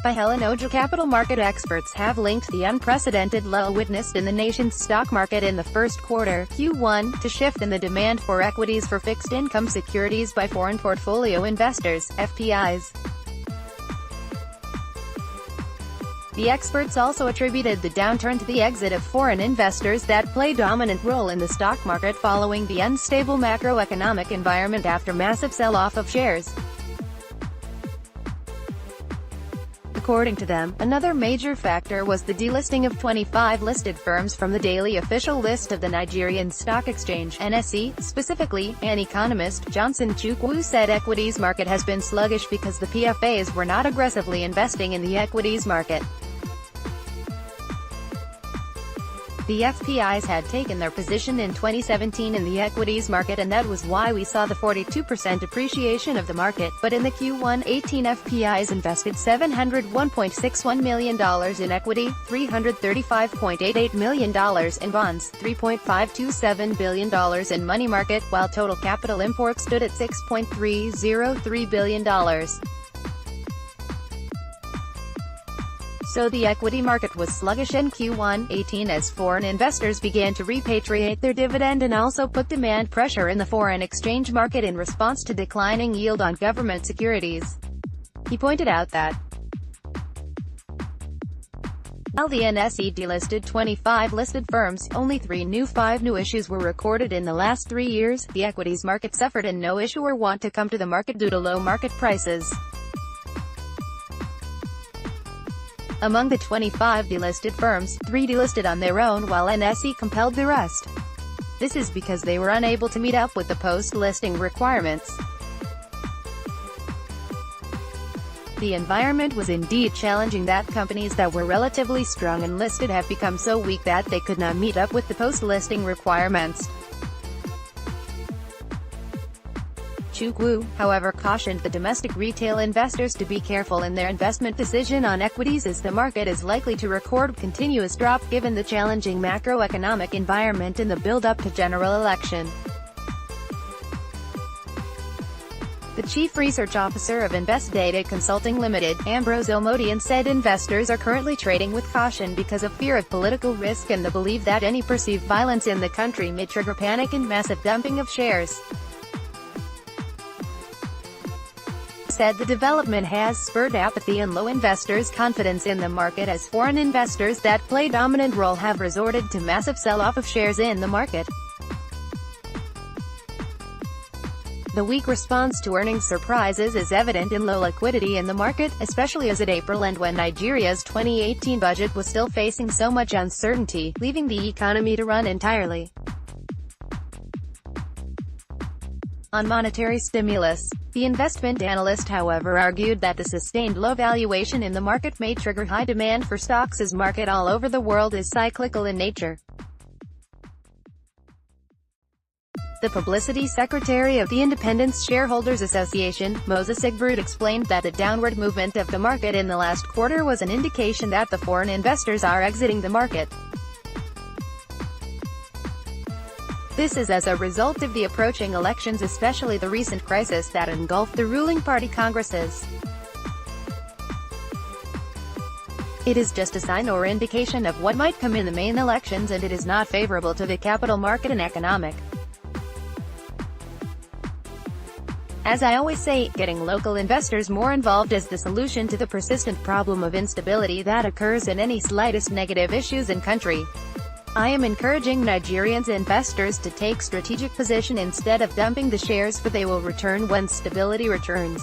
by Helen OjiCapital. Market experts have linked the unprecedented lull witnessed in the nation's stock market in the first quarter, Q1, to shift in the demand for equities for fixed-income securities by foreign portfolio investors, FPIs. The experts also attributed the downturn to the exit of foreign investors that play a dominant role in the stock market following the unstable macroeconomic environment after massive sell-off of shares. According to them, another major factor was the delisting of 25 listed firms from the daily official list of the Nigerian Stock Exchange, NSE. Specifically, an economist, Johnson Chukwu, said equities market has been sluggish because the PFAs were not aggressively investing in the equities market. The FPIs had taken their position in 2017 in the equities market, and that was why we saw the 42% appreciation of the market. But in the Q1 18, FPIs invested $701.61 million in equity, $335.88 million in bonds, $3.527 billion in money market, while total capital imports stood at $6.303 billion. So the equity market was sluggish in Q1 18 as foreign investors began to repatriate their dividend and also put demand pressure in the foreign exchange market in response to declining yield on government securities. He pointed out that while the NSE delisted 25 listed firms, only 5 new issues were recorded in the last 3 years. The equities market suffered and no issuer want to come to the market due to low market prices. Among the 25 delisted firms, 3 delisted on their own while NSE compelled the rest. This is because they were unable to meet up with the post-listing requirements. The environment was indeed challenging that companies that were relatively strong and listed have become so weak that they could not meet up with the post-listing requirements. Chukwu, however, cautioned the domestic retail investors to be careful in their investment decision on equities as the market is likely to record continuous drop given the challenging macroeconomic environment in the build-up to general election. The chief research officer of Invest Data Consulting Limited, Ambrose Omodian, said investors are currently trading with caution because of fear of political risk and the belief that any perceived violence in the country may trigger panic and massive dumping of shares. Said the development has spurred apathy and low investors' confidence in the market as foreign investors that play a dominant role have resorted to massive sell-off of shares in the market. The weak response to earnings surprises is evident in low liquidity in the market, especially as at April end when Nigeria's 2018 budget was still facing so much uncertainty, leaving the economy to run entirely on monetary stimulus. The investment analyst, however, argued that the sustained low valuation in the market may trigger high demand for stocks as market all over the world is cyclical in nature. The publicity secretary of the Independent Shareholders Association, Moses Igbrud, explained that the downward movement of the market in the last quarter was an indication that the foreign investors are exiting the market. This is as a result of the approaching elections, especially the recent crisis that engulfed the ruling party congresses. It is just a sign or indication of what might come in the main elections, and it is not favorable to the capital market and economic. As I always say, getting local investors more involved is the solution to the persistent problem of instability that occurs in any slightest negative issues in country. I am encouraging Nigerians investors to take strategic position instead of dumping the shares, for they will return when stability returns.